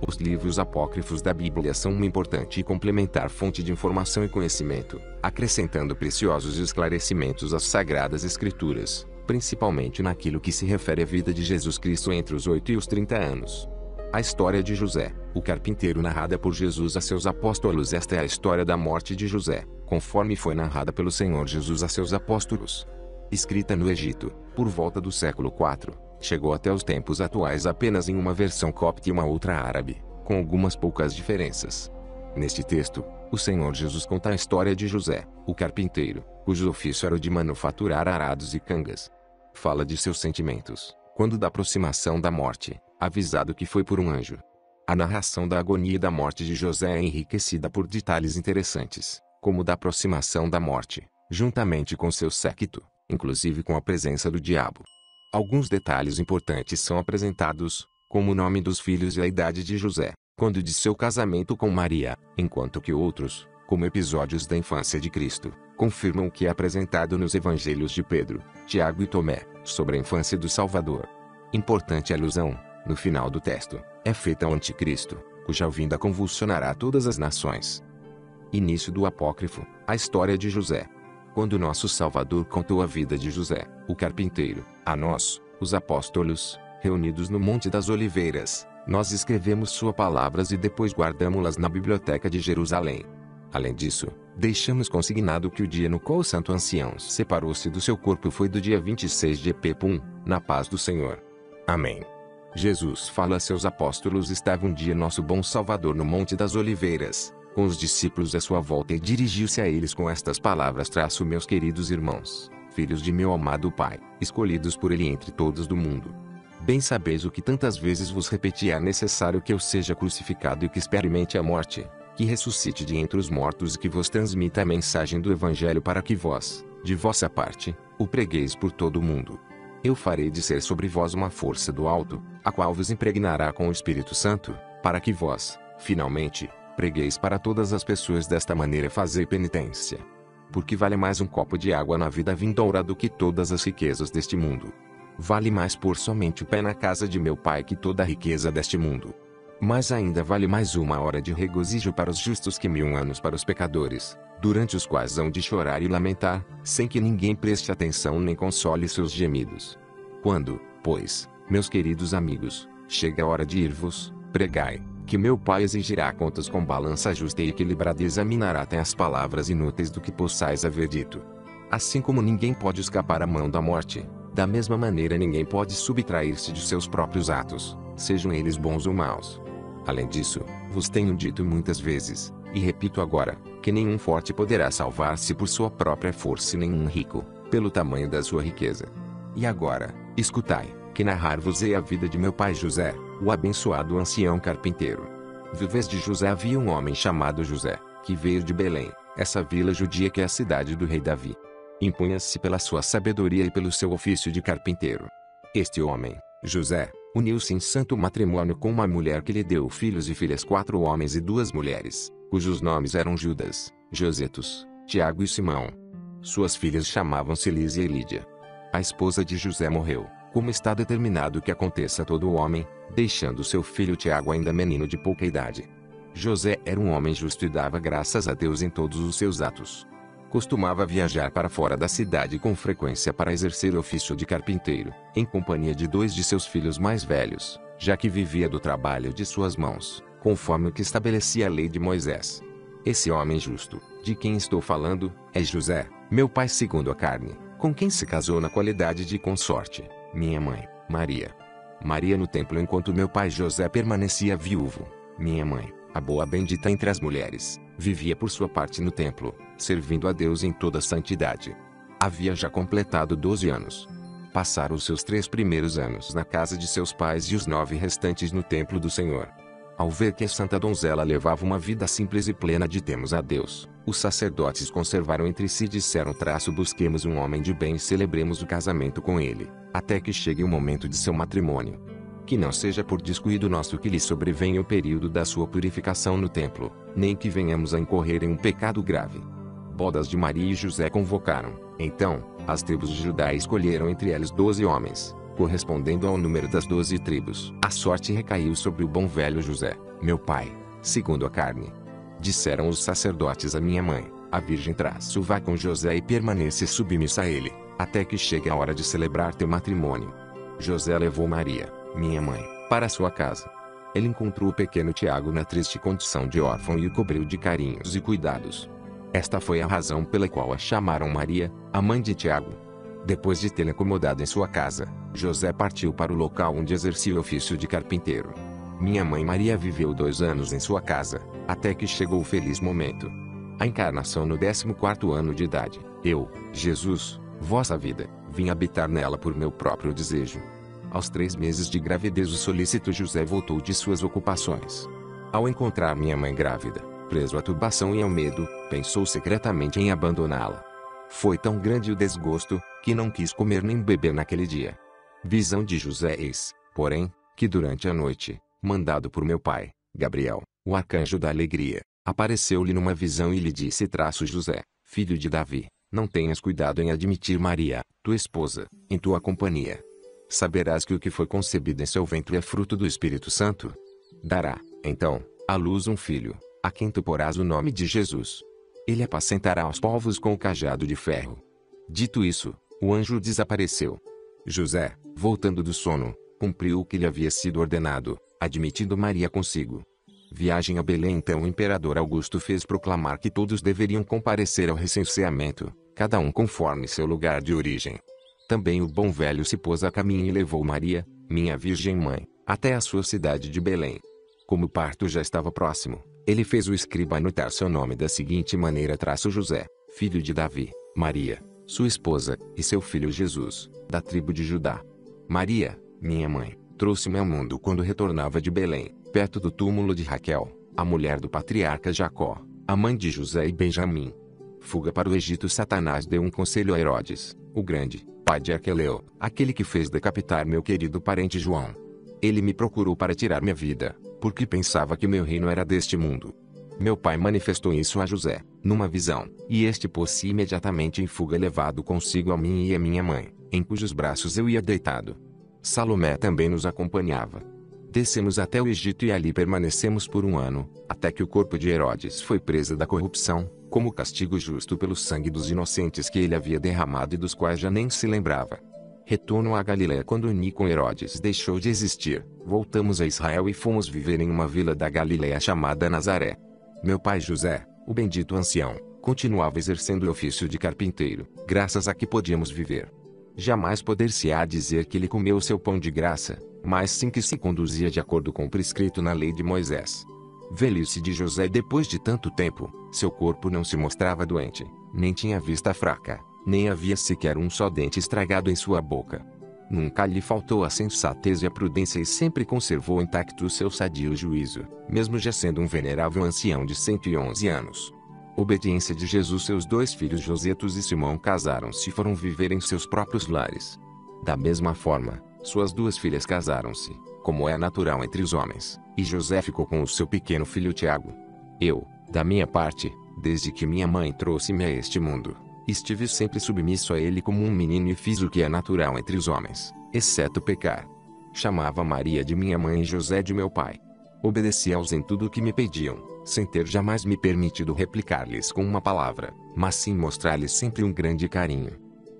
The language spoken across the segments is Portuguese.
Os livros apócrifos da Bíblia são uma importante e complementar fonte de informação e conhecimento, acrescentando preciosos esclarecimentos às Sagradas Escrituras, principalmente naquilo que se refere à vida de Jesus Cristo entre os 8 e os 30 anos. A história de José, o carpinteiro, narrada por Jesus a seus apóstolos. Esta é a história da morte de José, conforme foi narrada pelo Senhor Jesus a seus apóstolos. Escrita no Egito, por volta do século IV, chegou até os tempos atuais apenas em uma versão copta e uma outra árabe, com algumas poucas diferenças. Neste texto, o Senhor Jesus conta a história de José, o carpinteiro, cujo ofício era o de manufaturar arados e cangas. Fala de seus sentimentos, quando da aproximação da morte, avisado que foi por um anjo. A narração da agonia e da morte de José é enriquecida por detalhes interessantes, como da aproximação da morte, juntamente com seu séquito, inclusive com a presença do diabo. Alguns detalhes importantes são apresentados, como o nome dos filhos e a idade de José, quando de seu casamento com Maria, enquanto que outros, como episódios da infância de Cristo, confirmam o que é apresentado nos evangelhos de Pedro, Tiago e Tomé, sobre a infância do Salvador. Importante alusão, no final do texto, é feita ao Anticristo, cuja vinda convulsionará todas as nações. Início do apócrifo, a história de José. Quando nosso Salvador contou a vida de José, o carpinteiro, a nós, os apóstolos, reunidos no Monte das Oliveiras, nós escrevemos suas palavras e depois guardamos-las na biblioteca de Jerusalém. Além disso, deixamos consignado que o dia no qual o santo ancião separou-se do seu corpo foi do dia 26 de Epepum, na paz do Senhor. Amém. Jesus fala a seus apóstolos. Estava um dia nosso bom Salvador no Monte das Oliveiras, com os discípulos à sua volta, e dirigiu-se a eles com estas palavras: meus queridos irmãos, filhos de meu amado Pai, escolhidos por Ele entre todos do mundo. Bem sabeis o que tantas vezes vos repeti: é necessário que eu seja crucificado e que experimente a morte, que ressuscite de entre os mortos e que vos transmita a mensagem do Evangelho, para que vós, de vossa parte, o pregueis por todo o mundo. Eu farei descer sobre vós uma força do alto, a qual vos impregnará com o Espírito Santo, para que vós, finalmente, pregueis para todas as pessoas. Desta maneira fazei penitência. Porque vale mais um copo de água na vida vindoura do que todas as riquezas deste mundo. Vale mais pôr somente o pé na casa de meu Pai que toda a riqueza deste mundo. Mas ainda vale mais uma hora de regozijo para os justos que 1000 anos para os pecadores, durante os quais hão de chorar e lamentar, sem que ninguém preste atenção nem console seus gemidos. Quando, pois, meus queridos amigos, chega a hora de ir-vos, pregai, que meu Pai exigirá contas com balança justa e equilibrada, e examinará até as palavras inúteis do que possais haver dito. Assim como ninguém pode escapar à mão da morte, da mesma maneira ninguém pode subtrair-se de seus próprios atos, sejam eles bons ou maus. Além disso, vos tenho dito muitas vezes, e repito agora, que nenhum forte poderá salvar-se por sua própria força e nenhum rico, pelo tamanho da sua riqueza. E agora, escutai, que narrar-vos-ei a vida de meu pai José, o abençoado ancião carpinteiro. Vivez de José havia um homem chamado José, que veio de Belém, essa vila judia que é a cidade do rei Davi. Impunha-se pela sua sabedoria e pelo seu ofício de carpinteiro. Este homem, José, uniu-se em santo matrimônio com uma mulher que lhe deu filhos e filhas, 4 homens e 2 mulheres, cujos nomes eram Judas, Josetos, Tiago e Simão. Suas filhas chamavam-se Lísia e Lídia. A esposa de José morreu, como está determinado que aconteça a todo homem, deixando seu filho Tiago ainda menino de pouca idade. José era um homem justo e dava graças a Deus em todos os seus atos. Costumava viajar para fora da cidade com frequência para exercer o ofício de carpinteiro, em companhia de 2 de seus filhos mais velhos, já que vivia do trabalho de suas mãos, conforme o que estabelecia a lei de Moisés. Esse homem justo, de quem estou falando, é José, meu pai segundo a carne, com quem se casou na qualidade de consorte, minha mãe, Maria. Maria no templo enquanto meu pai José permanecia viúvo. Minha mãe, a boa bendita entre as mulheres, vivia por sua parte no templo, servindo a Deus em toda santidade. Havia já completado 12 anos. Passaram os seus 3 primeiros anos na casa de seus pais e os 9 restantes no templo do Senhor. Ao ver que a santa donzela levava uma vida simples e plena de temor a Deus, os sacerdotes conservaram entre si e disseram: busquemos um homem de bem e celebremos o casamento com ele, até que chegue o momento de seu matrimônio. Que não seja por descuido nosso que lhe sobrevenha o período da sua purificação no templo, nem que venhamos a incorrer em um pecado grave. Bodas de Maria e José convocaram, então, as tribos de Judá e escolheram entre eles 12 homens, correspondendo ao número das 12 tribos. A sorte recaiu sobre o bom velho José, meu pai, segundo a carne. Disseram os sacerdotes à minha mãe: a virgem vá com José e permaneça submissa a ele, até que chegue a hora de celebrar teu matrimônio. José levou Maria, minha mãe, para sua casa. Ele encontrou o pequeno Tiago na triste condição de órfão e o cobriu de carinhos e cuidados. Esta foi a razão pela qual a chamaram Maria, a mãe de Tiago. Depois de tê-lo acomodado em sua casa, José partiu para o local onde exercia o ofício de carpinteiro. Minha mãe Maria viveu 2 anos em sua casa, até que chegou o feliz momento. A encarnação no 14º ano de idade. Eu, Jesus, vossa vida, vim habitar nela por meu próprio desejo. Aos 3 meses de gravidez o solícito José voltou de suas ocupações. Ao encontrar minha mãe grávida, preso à turbação e ao medo, pensou secretamente em abandoná-la. Foi tão grande o desgosto, que não quis comer nem beber naquele dia. Visão de José eis, porém, que durante a noite, mandado por meu pai, Gabriel, o arcanjo da alegria, apareceu-lhe numa visão e lhe disse: José, filho de Davi, não tenhas cuidado em admitir Maria, tua esposa, em tua companhia. Saberás que o que foi concebido em seu ventre é fruto do Espírito Santo. Dará, então, à luz um filho, a quem tu porás o nome de Jesus. Ele apacentará os povos com o cajado de ferro. Dito isso, o anjo desapareceu. José, voltando do sono, cumpriu o que lhe havia sido ordenado, admitindo Maria consigo. Viagem a Belém. Então o imperador Augusto fez proclamar que todos deveriam comparecer ao recenseamento, cada um conforme seu lugar de origem. Também o bom velho se pôs a caminho e levou Maria, minha virgem mãe, até a sua cidade de Belém. Como o parto já estava próximo, ele fez o escriba anotar seu nome da seguinte maneira: José, filho de Davi, Maria, sua esposa, e seu filho Jesus, da tribo de Judá. Maria, minha mãe, trouxe-me ao mundo quando retornava de Belém, perto do túmulo de Raquel, a mulher do patriarca Jacó, a mãe de José e Benjamim. Fuga para o Egito. Satanás deu um conselho a Herodes, o grande, pai de Arqueleu, aquele que fez decapitar meu querido parente João. Ele me procurou para tirar minha vida, porque pensava que meu reino era deste mundo. Meu pai manifestou isso a José, numa visão, e este pôs-se imediatamente em fuga, levado consigo a mim e a minha mãe, em cujos braços eu ia deitado. Salomé também nos acompanhava. Descemos até o Egito e ali permanecemos por 1 ano, até que o corpo de Herodes foi presa da corrupção, como castigo justo pelo sangue dos inocentes que ele havia derramado e dos quais já nem se lembrava. Retorno à Galiléia. Quando uni com Herodes deixou de existir, voltamos a Israel e fomos viver em uma vila da Galiléia chamada Nazaré. Meu pai José, o bendito ancião, continuava exercendo o ofício de carpinteiro, graças a que podíamos viver. Jamais poder-se-á dizer que ele comeu seu pão de graça, mas sim que se conduzia de acordo com o prescrito na lei de Moisés. Velhice de José. Depois de tanto tempo, seu corpo não se mostrava doente, nem tinha vista fraca, nem havia sequer um só dente estragado em sua boca. Nunca lhe faltou a sensatez e a prudência e sempre conservou intacto o seu sadio juízo, mesmo já sendo um venerável ancião de 111 anos. Obediência de Jesus. Seus 2 filhos Josetos e Simão casaram-se e foram viver em seus próprios lares. Da mesma forma, suas 2 filhas casaram-se, como é natural entre os homens, e José ficou com o seu pequeno filho Tiago. Eu, da minha parte, desde que minha mãe trouxe-me a este mundo, estive sempre submisso a ele como um menino e fiz o que é natural entre os homens, exceto pecar. Chamava Maria de minha mãe e José de meu pai. Obedeci-aos em tudo o que me pediam, sem ter jamais me permitido replicar-lhes com uma palavra, mas sim mostrar-lhes sempre um grande carinho.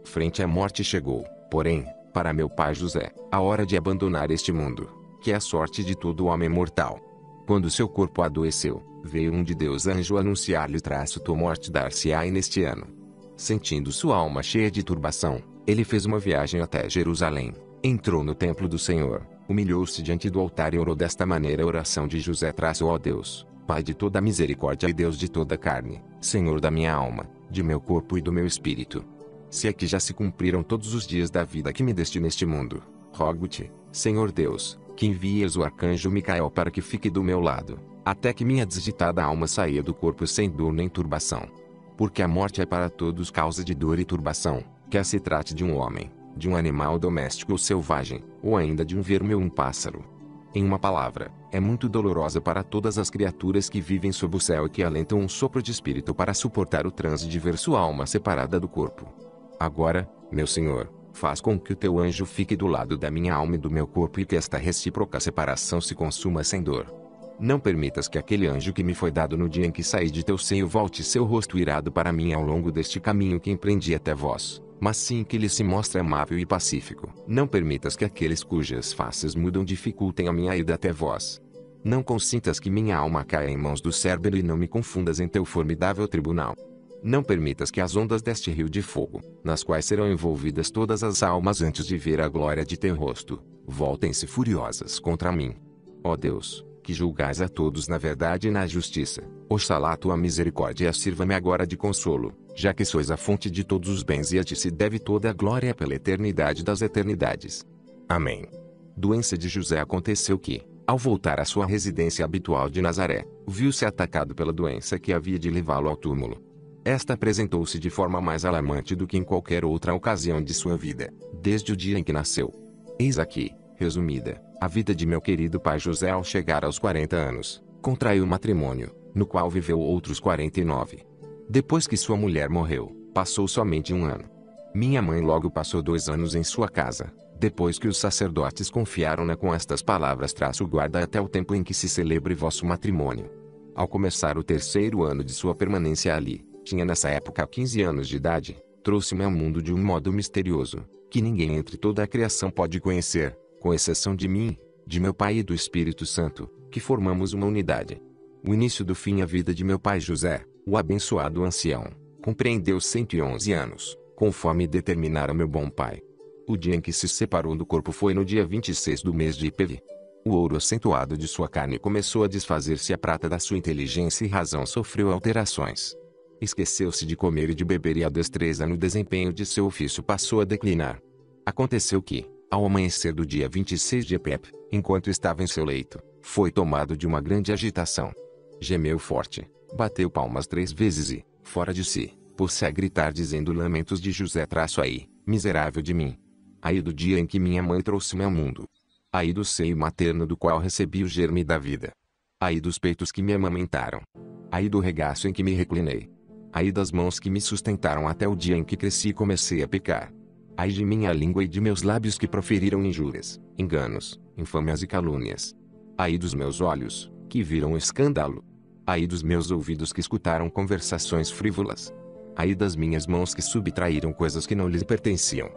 Frente à morte chegou, porém, para meu pai José, a hora de abandonar este mundo, que é a sorte de todo homem mortal. Quando seu corpo adoeceu, veio um de Deus anjo anunciar-lhe: tua morte dar-se-á neste ano. Sentindo sua alma cheia de turbação, ele fez uma viagem até Jerusalém, entrou no templo do Senhor, humilhou-se diante do altar e orou desta maneira a oração de José: ó Deus, Pai de toda misericórdia e Deus de toda carne, Senhor da minha alma, de meu corpo e do meu espírito. Se aqui já se cumpriram todos os dias da vida que me deste neste mundo, rogo-te, Senhor Deus, que envies o arcanjo Micael para que fique do meu lado, até que minha desditada alma saia do corpo sem dor nem turbação. Porque a morte é para todos causa de dor e turbação, quer se trate de um homem, de um animal doméstico ou selvagem, ou ainda de um verme ou um pássaro. Em uma palavra, é muito dolorosa para todas as criaturas que vivem sob o céu e que alentam um sopro de espírito para suportar o transe de ver sua alma separada do corpo. Agora, meu Senhor, Faz com que o teu anjo fique do lado da minha alma e do meu corpo e que esta recíproca separação se consuma sem dor. Não permitas que aquele anjo que me foi dado no dia em que saí de teu seio volte seu rosto irado para mim ao longo deste caminho que empreendi até vós, mas sim que ele se mostre amável e pacífico. Não permitas que aqueles cujas faces mudam dificultem a minha ida até vós. Não consintas que minha alma caia em mãos do Cérbero e não me confundas em teu formidável tribunal. Não permitas que as ondas deste rio de fogo, nas quais serão envolvidas todas as almas antes de ver a glória de teu rosto, voltem-se furiosas contra mim. Ó Deus, que julgais a todos na verdade e na justiça, oxalá a tua misericórdia sirva-me agora de consolo, já que sois a fonte de todos os bens e a ti se deve toda a glória pela eternidade das eternidades. Amém. Doença de José. Aconteceu que, ao voltar à sua residência habitual de Nazaré, viu-se atacado pela doença que havia de levá-lo ao túmulo. Esta apresentou-se de forma mais alarmante do que em qualquer outra ocasião de sua vida, desde o dia em que nasceu. Eis aqui, resumida, a vida de meu querido pai José ao chegar aos 40 anos, contraiu matrimônio, no qual viveu outros 49. Depois que sua mulher morreu, passou somente 1 ano. Minha mãe logo passou 2 anos em sua casa, depois que os sacerdotes confiaram-na com estas palavras: guarda até o tempo em que se celebre vosso matrimônio. Ao começar o 3º ano de sua permanência ali, tinha nessa época 15 anos de idade, trouxe-me ao mundo de um modo misterioso, que ninguém entre toda a criação pode conhecer, com exceção de mim, de meu pai e do Espírito Santo, que formamos uma unidade. O início do fim. A vida de meu pai José, o abençoado ancião, compreendeu 111 anos, conforme determinara meu bom pai. O dia em que se separou do corpo foi no dia 26 do mês de Ipeve. O ouro acentuado de sua carne começou a desfazer-se, a prata da sua inteligência e razão sofreu alterações. Esqueceu-se de comer e de beber e a destreza no desempenho de seu ofício passou a declinar. Aconteceu que, ao amanhecer do dia 26 de Epep, enquanto estava em seu leito, foi tomado de uma grande agitação. Gemeu forte, bateu palmas 3 vezes e, fora de si, pôs-se a gritar dizendo: lamentos de José, aí, miserável de mim. Aí do dia em que minha mãe trouxe-me ao mundo. Aí do seio materno do qual recebi o germe da vida. Aí dos peitos que me amamentaram. Aí do regaço em que me reclinei. Aí das mãos que me sustentaram até o dia em que cresci e comecei a pecar. Ai de minha língua e de meus lábios que proferiram injúrias, enganos, infâmias e calúnias. Ai dos meus olhos, que viram o escândalo. Ai dos meus ouvidos que escutaram conversações frívolas. Ai das minhas mãos que subtraíram coisas que não lhes pertenciam.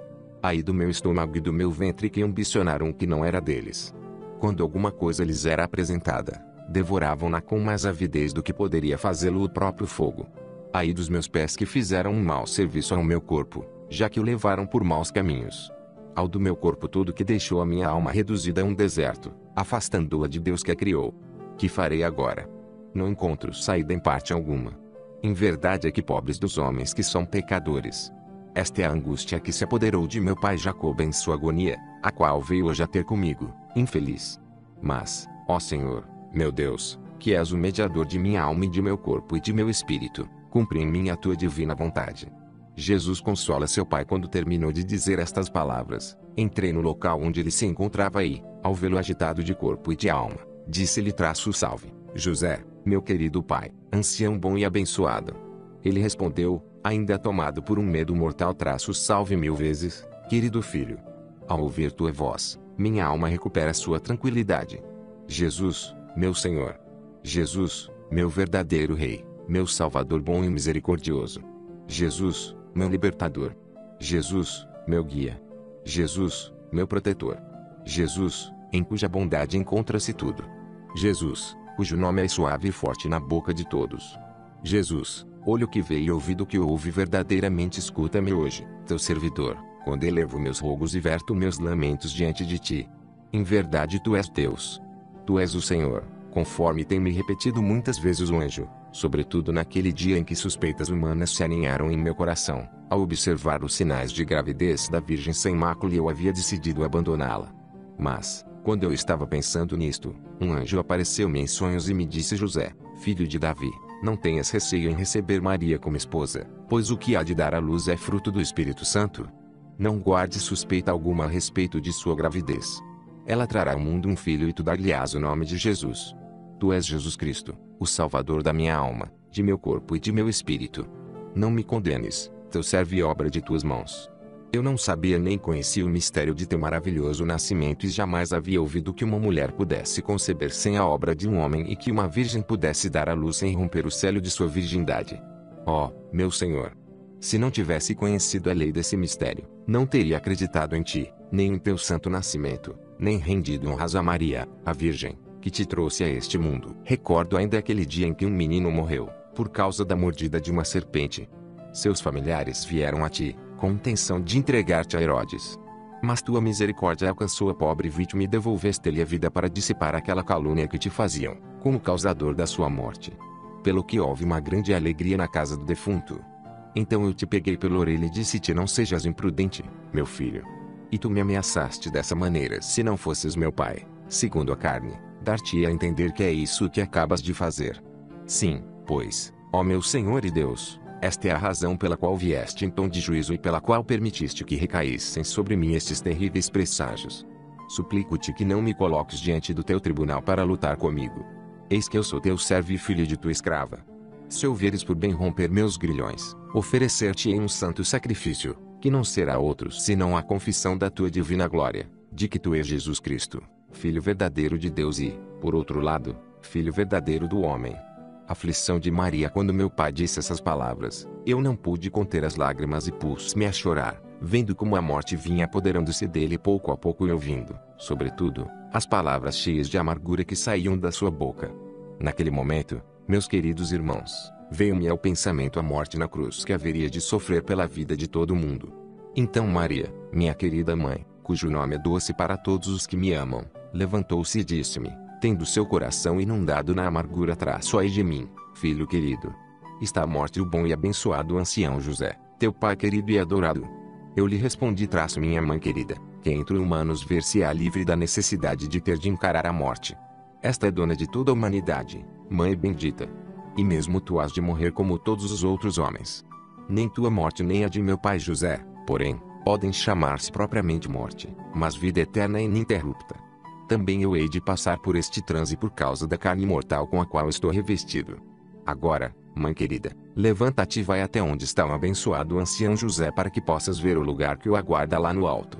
Ai do meu estômago e do meu ventre que ambicionaram o que não era deles. Quando alguma coisa lhes era apresentada, devoravam-na com mais avidez do que poderia fazê-lo o próprio fogo. Ai dos meus pés que fizeram um mau serviço ao meu corpo, já que o levaram por maus caminhos. Ao do meu corpo todo que deixou a minha alma reduzida a um deserto, afastando-a de Deus que a criou. Que farei agora? Não encontro saída em parte alguma. Em verdade é que pobres dos homens que são pecadores. Esta é a angústia que se apoderou de meu pai Jacob em sua agonia, a qual veio hoje a ter comigo, infeliz. Mas, ó Senhor, meu Deus, que és o mediador de minha alma e de meu corpo e de meu espírito, cumpre em mim a tua divina vontade. Jesus consola seu pai. Quando terminou de dizer estas palavras, entrei no local onde ele se encontrava e, ao vê-lo agitado de corpo e de alma, disse-lhe: salve, José, meu querido pai, ancião bom e abençoado. Ele respondeu, ainda tomado por um medo mortal: salve 1000 vezes, querido filho. Ao ouvir tua voz, minha alma recupera sua tranquilidade. Jesus, meu Senhor. Jesus, meu verdadeiro Rei, meu Salvador bom e misericordioso. Jesus, meu libertador. Jesus, meu guia. Jesus, meu protetor. Jesus, em cuja bondade encontra-se tudo. Jesus, cujo nome é suave e forte na boca de todos. Jesus, olho que vê e ouvido que ouve verdadeiramente escuta-me hoje, teu servidor, quando elevo meus rogos e verto meus lamentos diante de ti. Em verdade tu és Deus. Tu és o Senhor, conforme tem me repetido muitas vezes o anjo, sobretudo naquele dia em que suspeitas humanas se aninharam em meu coração, ao observar os sinais de gravidez da Virgem sem mácula e eu havia decidido abandoná-la. Mas, quando eu estava pensando nisto, um anjo apareceu-me em sonhos e me disse: José, filho de Davi, não tenhas receio em receber Maria como esposa, pois o que há de dar à luz é fruto do Espírito Santo. Não guardes suspeita alguma a respeito de sua gravidez. Ela trará ao mundo um filho e tu dar-lhe-ás o nome de Jesus. Tu és Jesus Cristo, o Salvador da minha alma, de meu corpo e de meu espírito. Não me condenes, teu servo e obra de tuas mãos. Eu não sabia nem conhecia o mistério de teu maravilhoso nascimento e jamais havia ouvido que uma mulher pudesse conceber sem a obra de um homem e que uma virgem pudesse dar à luz sem romper o selo de sua virgindade. Ó, meu Senhor! Se não tivesse conhecido a lei desse mistério, não teria acreditado em ti, nem em teu santo nascimento, nem rendido honras a Maria, a Virgem, que te trouxe a este mundo. Recordo ainda aquele dia em que um menino morreu, por causa da mordida de uma serpente. Seus familiares vieram a ti, com intenção de entregar-te a Herodes. Mas tua misericórdia alcançou a pobre vítima e devolveste-lhe a vida para dissipar aquela calúnia que te faziam, como causador da sua morte. Pelo que houve uma grande alegria na casa do defunto. Então eu te peguei pela orelha e disse-te: não sejas imprudente, meu filho. E tu me ameaçaste dessa maneira: se não fosses meu pai, segundo a carne, dar-te-ia a entender que é isso que acabas de fazer. Sim, pois, ó meu Senhor e Deus, esta é a razão pela qual vieste em tom de juízo e pela qual permitiste que recaíssem sobre mim estes terríveis presságios. Suplico-te que não me coloques diante do teu tribunal para lutar comigo. Eis que eu sou teu servo e filho de tua escrava. Se ouveres por bem romper meus grilhões, oferecer-te-ei um santo sacrifício, que não será outro senão a confissão da tua divina glória, de que tu és Jesus Cristo, Filho verdadeiro de Deus e, por outro lado, Filho verdadeiro do homem. Aflição de Maria. Quando meu pai disse essas palavras, eu não pude conter as lágrimas e pus-me a chorar, vendo como a morte vinha apoderando-se dele pouco a pouco e ouvindo, sobretudo, as palavras cheias de amargura que saíam da sua boca. Naquele momento, meus queridos irmãos, veio-me ao pensamento a morte na cruz que haveria de sofrer pela vida de todo mundo. Então Maria, minha querida mãe, cujo nome é doce para todos os que me amam, levantou-se e disse-me, tendo seu coração inundado na amargura: traço-ai de mim, filho querido. Está à morte o bom e abençoado ancião José, teu pai querido e adorado. Eu lhe respondi: traço minha mãe querida, que entre humanos ver-se-á livre da necessidade de ter de encarar a morte. Esta é dona de toda a humanidade, mãe bendita. E mesmo tu has de morrer como todos os outros homens. Nem tua morte nem a de meu pai José, porém, podem chamar-se propriamente morte, mas vida eterna e ininterrupta. Também eu hei de passar por este transe por causa da carne mortal com a qual estou revestido. Agora, mãe querida, levanta-te e vai até onde está o abençoado ancião José para que possas ver o lugar que o aguarda lá no alto.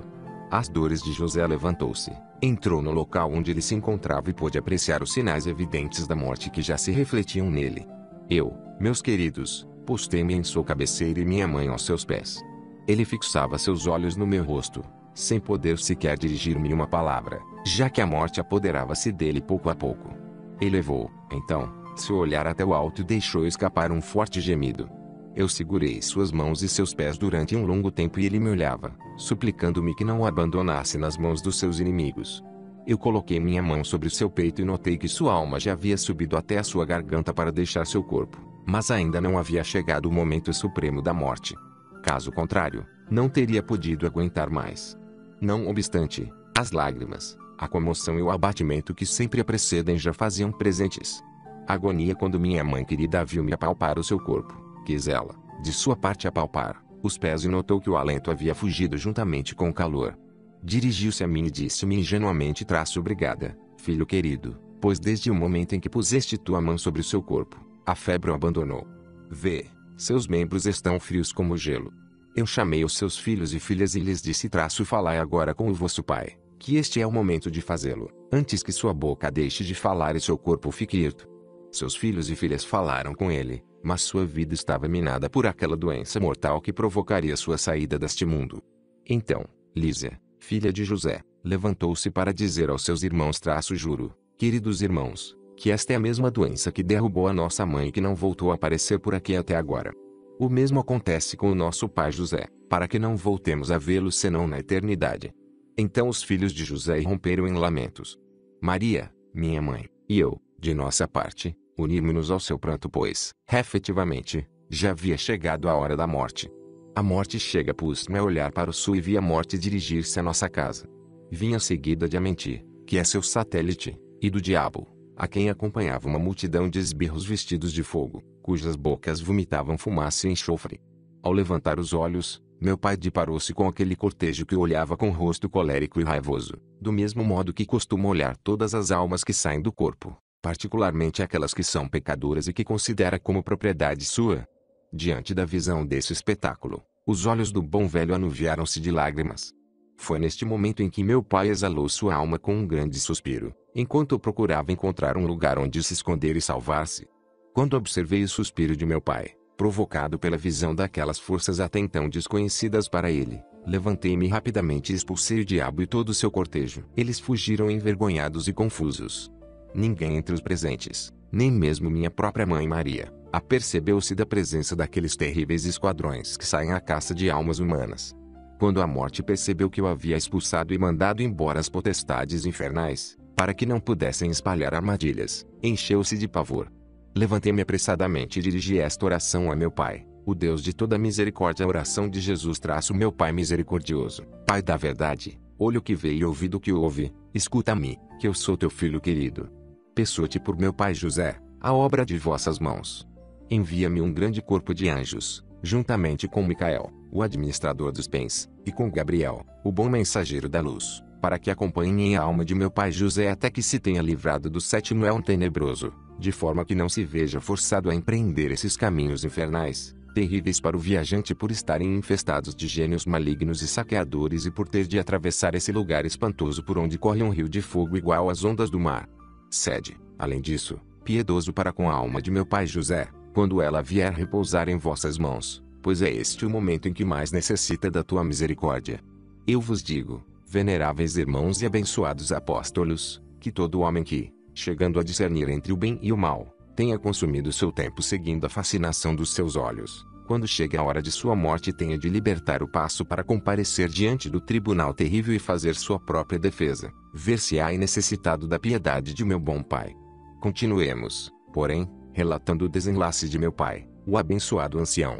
Às dores de José levantou-se, entrou no local onde ele se encontrava e pôde apreciar os sinais evidentes da morte que já se refletiam nele. Eu, meus queridos, postei-me em sua cabeceira e minha mãe aos seus pés. Ele fixava seus olhos no meu rosto, sem poder sequer dirigir-me uma palavra, já que a morte apoderava-se dele pouco a pouco. Elevou, então, seu olhar até o alto e deixou escapar um forte gemido. Eu segurei suas mãos e seus pés durante um longo tempo e ele me olhava, suplicando-me que não o abandonasse nas mãos dos seus inimigos. Eu coloquei minha mão sobre seu peito e notei que sua alma já havia subido até a sua garganta para deixar seu corpo, mas ainda não havia chegado o momento supremo da morte. Caso contrário, não teria podido aguentar mais. Não obstante, as lágrimas, a comoção e o abatimento que sempre a precedem já faziam presentes. Agonia quando minha mãe querida viu-me apalpar o seu corpo. Quis ela, de sua parte, apalpar os pés e notou que o alento havia fugido juntamente com o calor. Dirigiu-se a mim e disse-me ingenuamente: traço obrigada, filho querido, pois desde o momento em que puseste tua mão sobre o seu corpo, a febre o abandonou. Vê, seus membros estão frios como gelo. Eu chamei os seus filhos e filhas e lhes disse: traço, falai agora com o vosso pai, que este é o momento de fazê-lo, antes que sua boca deixe de falar e seu corpo fique hirto. Seus filhos e filhas falaram com ele, mas sua vida estava minada por aquela doença mortal que provocaria sua saída deste mundo. Então, Lísia, filha de José, levantou-se para dizer aos seus irmãos: traço, juro, queridos irmãos, que esta é a mesma doença que derrubou a nossa mãe e que não voltou a aparecer por aqui até agora. O mesmo acontece com o nosso pai José, para que não voltemos a vê-lo senão na eternidade. Então os filhos de José irromperam em lamentos. Maria, minha mãe, e eu, de nossa parte, unimos-nos ao seu pranto, pois, efetivamente, já havia chegado a hora da morte. A morte chega. Pus-me a olhar para o sul e vi a morte dirigir-se à nossa casa. Vinha seguida de Amenti, que é seu satélite, e do diabo, a quem acompanhava uma multidão de esbirros vestidos de fogo, cujas bocas vomitavam fumaça e enxofre. Ao levantar os olhos, meu pai deparou-se com aquele cortejo que o olhava com rosto colérico e raivoso, do mesmo modo que costuma olhar todas as almas que saem do corpo, particularmente aquelas que são pecadoras e que considera como propriedade sua. Diante da visão desse espetáculo, Os olhos do bom velho anuviaram-se de lágrimas. Foi neste momento em que meu pai exalou sua alma com um grande suspiro, enquanto procurava encontrar um lugar onde se esconder e salvar-se. Quando observei o suspiro de meu pai, provocado pela visão daquelas forças até então desconhecidas para ele, levantei-me rapidamente e expulsei o diabo e todo o seu cortejo. Eles fugiram envergonhados e confusos. Ninguém entre os presentes, nem mesmo minha própria mãe Maria, apercebeu-se da presença daqueles terríveis esquadrões que saem à caça de almas humanas. Quando a morte percebeu que eu havia expulsado e mandado embora as potestades infernais, para que não pudessem espalhar armadilhas, encheu-se de pavor. Levantei-me apressadamente e dirigi esta oração a meu Pai, o Deus de toda misericórdia. A oração de Jesus traço meu Pai misericordioso, Pai da verdade, olho que vê e ouvido que ouve, escuta-me, que eu sou teu filho querido. Peço-te por meu pai José, a obra de vossas mãos. Envia-me um grande corpo de anjos, juntamente com Micael, o administrador dos bens, e com Gabriel, o bom mensageiro da luz, para que acompanhem a alma de meu pai José até que se tenha livrado do sétimo éon tenebroso, de forma que não se veja forçado a empreender esses caminhos infernais, terríveis para o viajante por estarem infestados de gênios malignos e saqueadores e por ter de atravessar esse lugar espantoso por onde corre um rio de fogo igual às ondas do mar. Sede, além disso, piedoso para com a alma de meu pai José, quando ela vier repousar em vossas mãos, pois é este o momento em que mais necessita da tua misericórdia. Eu vos digo, veneráveis irmãos e abençoados apóstolos, que todo homem que, chegando a discernir entre o bem e o mal, tenha consumido seu tempo seguindo a fascinação dos seus olhos, quando chegue a hora de sua morte tenha de libertar o passo para comparecer diante do tribunal terrível e fazer sua própria defesa, ver-se-á necessitado da piedade de meu bom pai. Continuemos, porém, relatando o desenlace de meu pai, o abençoado ancião.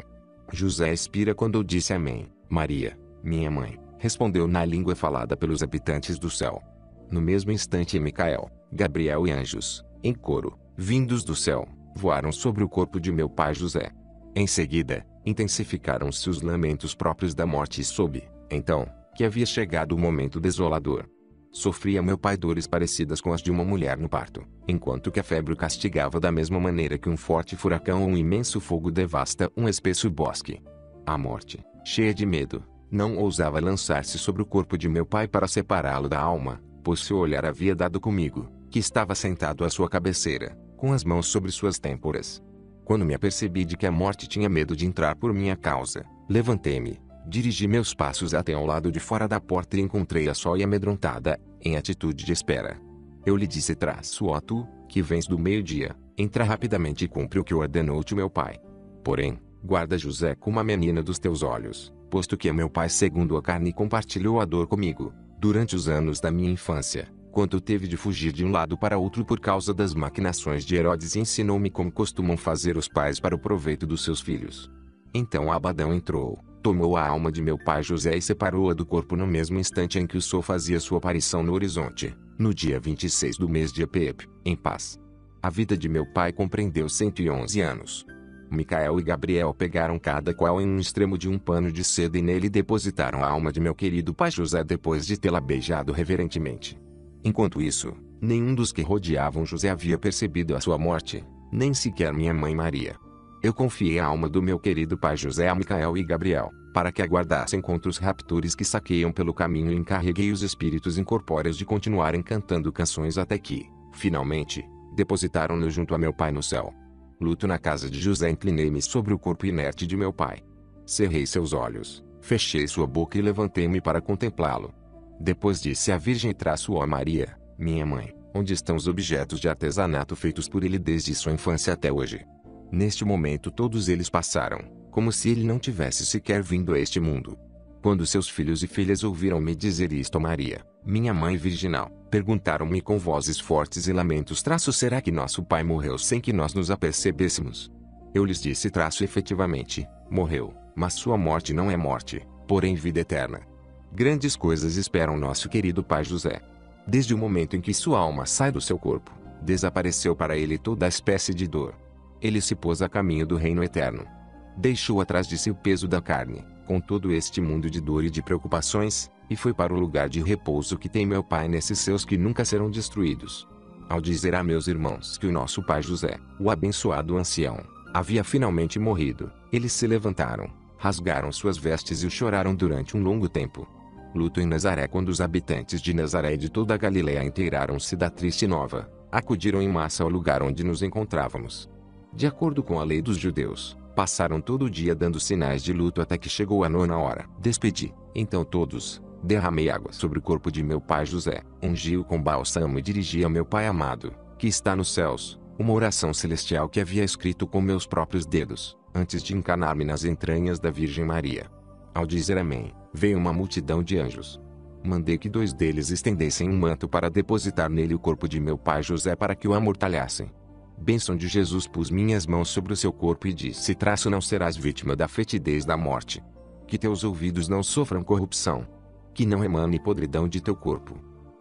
José expira quando eu disse amém. Maria, minha mãe, respondeu na língua falada pelos habitantes do céu. No mesmo instante Micael, Gabriel e anjos, em coro, vindos do céu, voaram sobre o corpo de meu pai José. Em seguida, intensificaram-se os lamentos próprios da morte e soube, então, que havia chegado o momento desolador. Sofria meu pai dores parecidas com as de uma mulher no parto, enquanto que a febre o castigava da mesma maneira que um forte furacão ou um imenso fogo devasta um espesso bosque. A morte, cheia de medo, não ousava lançar-se sobre o corpo de meu pai para separá-lo da alma, pois seu olhar havia dado comigo, que estava sentado à sua cabeceira, com as mãos sobre suas têmporas. Quando me apercebi de que a morte tinha medo de entrar por minha causa, levantei-me, dirigi meus passos até ao lado de fora da porta e encontrei-a só e amedrontada, em atitude de espera. Eu lhe disse: ó tu, que vens do meio-dia, entra rapidamente e cumpre o que ordenou-te meu pai. Porém, guarda José como a menina dos teus olhos, posto que meu pai segundo a carne compartilhou a dor comigo, durante os anos da minha infância, quanto teve de fugir de um lado para outro por causa das maquinações de Herodes e ensinou-me como costumam fazer os pais para o proveito dos seus filhos. Então Abadão entrou, tomou a alma de meu pai José e separou-a do corpo no mesmo instante em que o sol fazia sua aparição no horizonte, no dia 26 do mês de Apep, em paz. A vida de meu pai compreendeu 111 anos. Micael e Gabriel pegaram cada qual em um extremo de um pano de seda e nele depositaram a alma de meu querido pai José depois de tê-la beijado reverentemente. Enquanto isso, nenhum dos que rodeavam José havia percebido a sua morte, nem sequer minha mãe Maria. Eu confiei a alma do meu querido pai José a Micael e Gabriel, para que aguardassem contra os raptores que saqueiam pelo caminho e encarreguei os espíritos incorpóreos de continuarem cantando canções até que, finalmente, depositaram-no junto a meu pai no céu. Luto na casa de José. Inclinei-me sobre o corpo inerte de meu pai. Cerrei seus olhos, fechei sua boca e levantei-me para contemplá-lo. Depois disse à Virgem: ó Maria, minha mãe, onde estão os objetos de artesanato feitos por ele desde sua infância até hoje? Neste momento todos eles passaram, como se ele não tivesse sequer vindo a este mundo. Quando seus filhos e filhas ouviram-me dizer isto a Maria, minha mãe virginal, perguntaram-me com vozes fortes e lamentos: será que nosso pai morreu sem que nós nos apercebêssemos? Eu lhes disse: efetivamente, morreu, mas sua morte não é morte, porém vida eterna. Grandes coisas esperam nosso querido pai José. Desde o momento em que sua alma sai do seu corpo, desapareceu para ele toda a espécie de dor. Ele se pôs a caminho do reino eterno. Deixou atrás de si o peso da carne, com todo este mundo de dor e de preocupações, e foi para o lugar de repouso que tem meu pai nesses seus que nunca serão destruídos. Ao dizer a meus irmãos que o nosso pai José, o abençoado ancião, havia finalmente morrido, eles se levantaram, rasgaram suas vestes e choraram durante um longo tempo. Luto em Nazaré. Quando os habitantes de Nazaré e de toda a Galileia inteiraram-se da triste nova, acudiram em massa ao lugar onde nos encontrávamos. De acordo com a lei dos judeus, passaram todo o dia dando sinais de luto até que chegou a 9ª hora. Despedi, então todos, derramei água sobre o corpo de meu pai José, ungi-o com bálsamo e dirigi ao meu pai amado, que está nos céus, uma oração celestial que havia escrito com meus próprios dedos, antes de encarnar-me nas entranhas da Virgem Maria. Ao dizer amém, veio uma multidão de anjos. Mandei que 2 deles estendessem um manto para depositar nele o corpo de meu pai José para que o amortalhassem. Bênção de Jesus. Pus minhas mãos sobre o seu corpo e disse: traço, não serás vítima da fetidez da morte. Que teus ouvidos não sofram corrupção. Que não emane podridão de teu corpo.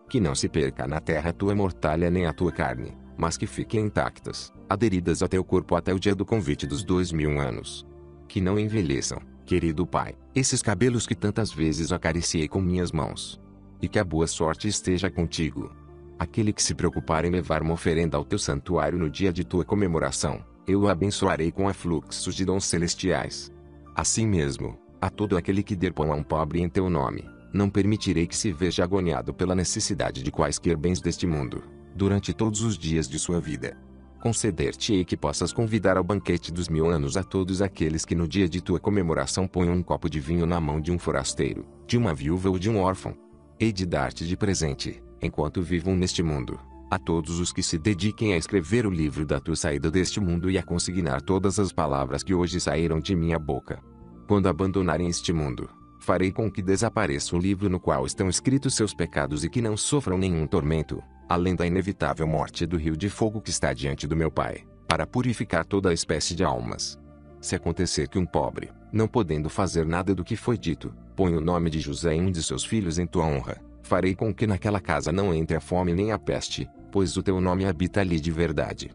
Que não se perca na terra a tua mortalha nem a tua carne, mas que fiquem intactas, aderidas ao teu corpo até o dia do convite dos 2000 anos. Que não envelheçam, querido Pai, esses cabelos que tantas vezes acariciei com minhas mãos. E que a boa sorte esteja contigo. Aquele que se preocupar em levar uma oferenda ao teu santuário no dia de tua comemoração, eu o abençoarei com afluxos de dons celestiais. Assim mesmo, a todo aquele que der pão a um pobre em teu nome, não permitirei que se veja agoniado pela necessidade de quaisquer bens deste mundo, durante todos os dias de sua vida. Conceder-te-ei que possas convidar ao banquete dos 1000 anos a todos aqueles que no dia de tua comemoração ponham um copo de vinho na mão de um forasteiro, de uma viúva ou de um órfão. Hei de dar-te de presente, enquanto vivam neste mundo, a todos os que se dediquem a escrever o livro da tua saída deste mundo e a consignar todas as palavras que hoje saíram de minha boca. Quando abandonarem este mundo, farei com que desapareça o livro no qual estão escritos seus pecados e que não sofram nenhum tormento, além da inevitável morte do rio de fogo que está diante do meu Pai, para purificar toda a espécie de almas. Se acontecer que um pobre, não podendo fazer nada do que foi dito, põe o nome de José em um de seus filhos em tua honra, farei com que naquela casa não entre a fome nem a peste, pois o teu nome habita ali de verdade.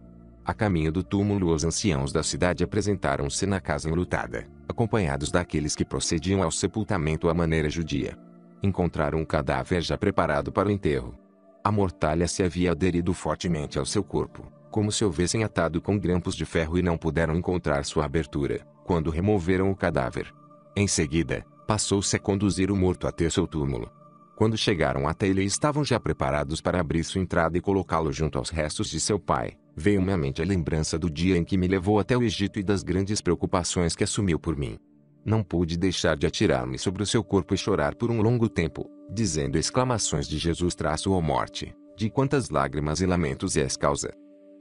A caminho do túmulo, os anciãos da cidade apresentaram-se na casa enlutada, acompanhados daqueles que procediam ao sepultamento à maneira judia. Encontraram um cadáver já preparado para o enterro. A mortalha se havia aderido fortemente ao seu corpo, como se houvessem atado com grampos de ferro, e não puderam encontrar sua abertura, quando removeram o cadáver. Em seguida, passou-se a conduzir o morto até seu túmulo. Quando chegaram até ele e estavam já preparados para abrir sua entrada e colocá-lo junto aos restos de seu pai, veio-me à mente a lembrança do dia em que me levou até o Egito e das grandes preocupações que assumiu por mim. Não pude deixar de atirar-me sobre o seu corpo e chorar por um longo tempo, dizendo exclamações de Jesus: ó morte, de quantas lágrimas e lamentos és causa.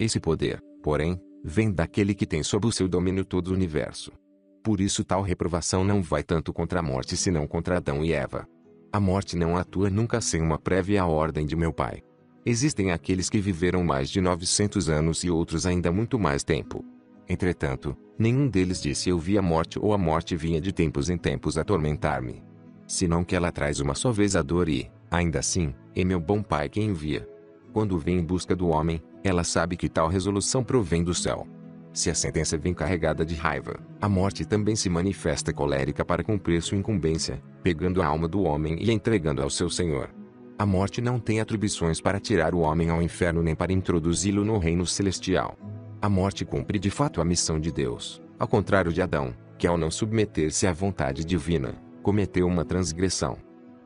Esse poder, porém, vem daquele que tem sob o seu domínio todo o universo. Por isso tal reprovação não vai tanto contra a morte senão contra Adão e Eva. A morte não atua nunca sem uma prévia ordem de meu Pai. Existem aqueles que viveram mais de 900 anos e outros ainda muito mais tempo. Entretanto, nenhum deles disse: eu vi a morte, ou a morte vinha de tempos em tempos atormentar-me. Senão que ela traz uma só vez a dor e, ainda assim, é meu bom Pai quem envia. Quando vem em busca do homem, ela sabe que tal resolução provém do céu. Se a sentença vem carregada de raiva, a morte também se manifesta colérica para cumprir sua incumbência, pegando a alma do homem e entregando ao seu Senhor. A morte não tem atribuições para tirar o homem ao inferno nem para introduzi-lo no reino celestial. A morte cumpre de fato a missão de Deus, ao contrário de Adão, que ao não submeter-se à vontade divina, cometeu uma transgressão.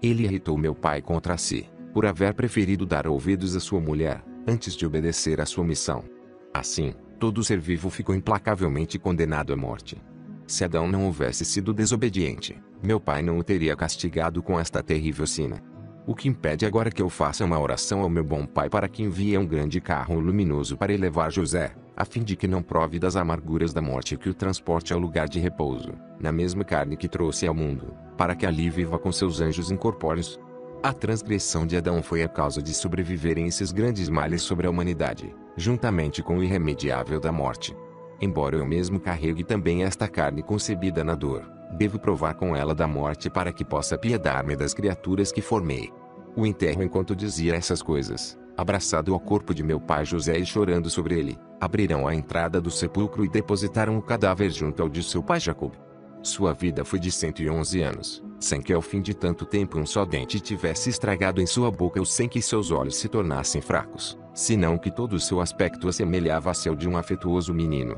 Ele irritou meu Pai contra si, por haver preferido dar ouvidos à sua mulher, antes de obedecer à sua missão. Assim, todo ser vivo ficou implacavelmente condenado à morte. Se Adão não houvesse sido desobediente, meu Pai não o teria castigado com esta terrível sina. O que impede agora que eu faça uma oração ao meu bom Pai para que envie um grande carro luminoso para elevar José, a fim de que não prove das amarguras da morte e que o transporte ao lugar de repouso, na mesma carne que trouxe ao mundo, para que ali viva com seus anjos incorpóreos? A transgressão de Adão foi a causa de sobreviverem esses grandes males sobre a humanidade, juntamente com o irremediável da morte. Embora eu mesmo carregue também esta carne concebida na dor, devo provar com ela da morte para que possa apiedar-me das criaturas que formei. O enterro, enquanto dizia essas coisas, abraçado ao corpo de meu pai José e chorando sobre ele, abriram a entrada do sepulcro e depositaram o cadáver junto ao de seu pai Jacob. Sua vida foi de 111 anos, sem que ao fim de tanto tempo um só dente tivesse estragado em sua boca ou sem que seus olhos se tornassem fracos, senão que todo o seu aspecto assemelhava a seu de um afetuoso menino.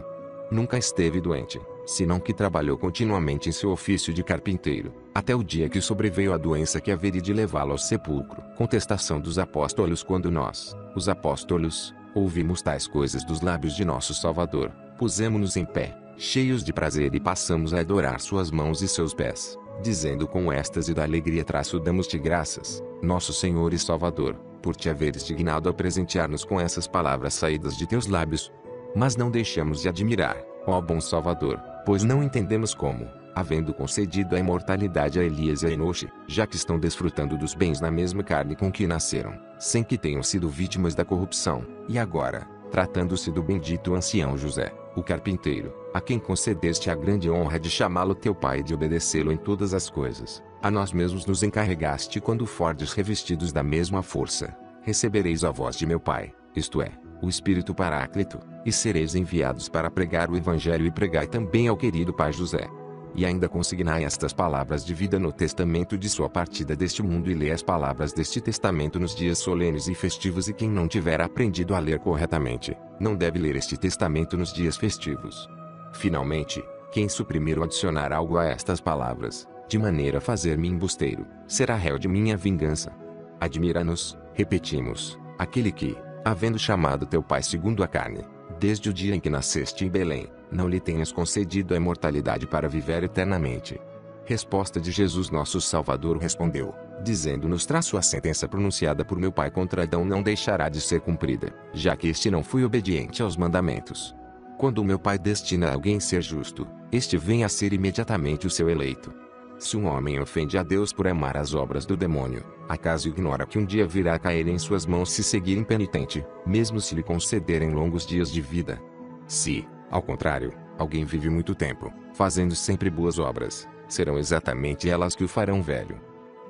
Nunca esteve doente, senão que trabalhou continuamente em seu ofício de carpinteiro, até o dia que sobreveio a doença que haveria de levá-lo ao sepulcro. Contestação dos apóstolos. Quando nós, os apóstolos, ouvimos tais coisas dos lábios de nosso Salvador, pusemo-nos em pé, cheios de prazer, e passamos a adorar suas mãos e seus pés, dizendo com êxtase da alegria: damos-te graças, nosso Senhor e Salvador, por te haveres dignado a presentear-nos com essas palavras saídas de teus lábios. Mas não deixamos de admirar, ó bom Salvador, pois não entendemos como, havendo concedido a imortalidade a Elias e a Enoxe, já que estão desfrutando dos bens na mesma carne com que nasceram, sem que tenham sido vítimas da corrupção, e agora, tratando-se do bendito ancião José, o carpinteiro, a quem concedeste a grande honra de chamá-lo teu pai e de obedecê-lo em todas as coisas, a nós mesmos nos encarregaste quando fordes revestidos da mesma força, recebereis a voz de meu Pai, isto é, o Espírito Paráclito, e sereis enviados para pregar o Evangelho, e pregai também ao querido pai José. E ainda consignai estas palavras de vida no testamento de sua partida deste mundo, e lê as palavras deste testamento nos dias solenes e festivos, e quem não tiver aprendido a ler corretamente, não deve ler este testamento nos dias festivos. Finalmente, quem suprimir ou adicionar algo a estas palavras, de maneira a fazer-me embusteiro, será réu de minha vingança. Admira-nos, repetimos, aquele que, havendo chamado teu pai segundo a carne, desde o dia em que nasceste em Belém, não lhe tenhas concedido a imortalidade para viver eternamente. Resposta de Jesus. Nosso Salvador respondeu, dizendo-nos: a sentença pronunciada por meu Pai contra Adão não deixará de ser cumprida, já que este não foi obediente aos mandamentos. Quando o meu Pai destina a alguém ser justo, este vem a ser imediatamente o seu eleito. Se um homem ofende a Deus por amar as obras do demônio, acaso ignora que um dia virá a cair em suas mãos se seguir impenitente, mesmo se lhe concederem longos dias de vida? Se, ao contrário, alguém vive muito tempo, fazendo sempre boas obras, serão exatamente elas que o farão velho.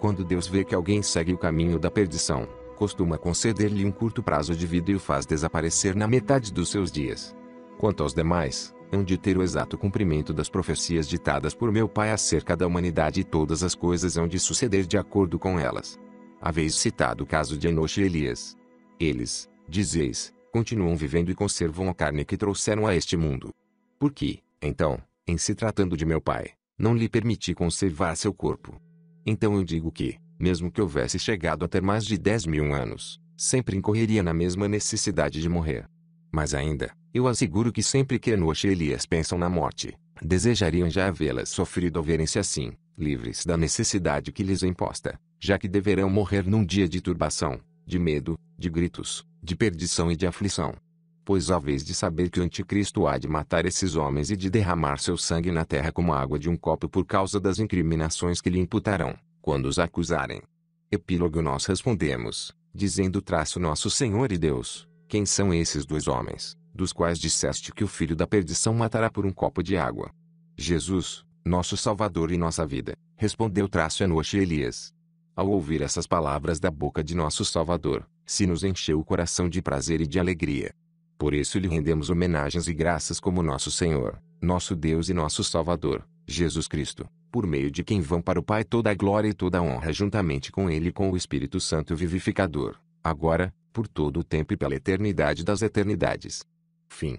Quando Deus vê que alguém segue o caminho da perdição, costuma conceder-lhe um curto prazo de vida e o faz desaparecer na metade dos seus dias. Quanto aos demais, hão de ter o exato cumprimento das profecias ditadas por meu Pai acerca da humanidade, e todas as coisas hão de suceder de acordo com elas. Haveis citado o caso de Enoxe e Elias. Eles, dizeis, continuam vivendo e conservam a carne que trouxeram a este mundo. Por que, então, em se tratando de meu Pai, não lhe permiti conservar seu corpo? Então eu digo que, mesmo que houvesse chegado a ter mais de 10.000 anos, sempre incorreria na mesma necessidade de morrer. Mas ainda, eu asseguro que sempre que Enoxe e Elias pensam na morte, desejariam já havê-las sofrido ao verem-se assim, livres da necessidade que lhes é imposta, já que deverão morrer num dia de turbação, de medo, de gritos, de perdição e de aflição. Pois haveis de saber que o anticristo há de matar esses homens e de derramar seu sangue na terra como a água de um copo por causa das incriminações que lhe imputarão, quando os acusarem. Epílogo. Nós respondemos, dizendo: nosso Senhor e Deus, quem são esses dois homens, dos quais disseste que o filho da perdição matará por um copo de água? Jesus, nosso Salvador e nossa vida, respondeu Enoxe e Elias. Ao ouvir essas palavras da boca de nosso Salvador, se nos encheu o coração de prazer e de alegria. Por isso lhe rendemos homenagens e graças como nosso Senhor, nosso Deus e nosso Salvador, Jesus Cristo, por meio de quem vão para o Pai toda a glória e toda a honra juntamente com Ele e com o Espírito Santo vivificador, agora, por todo o tempo e pela eternidade das eternidades. Fim.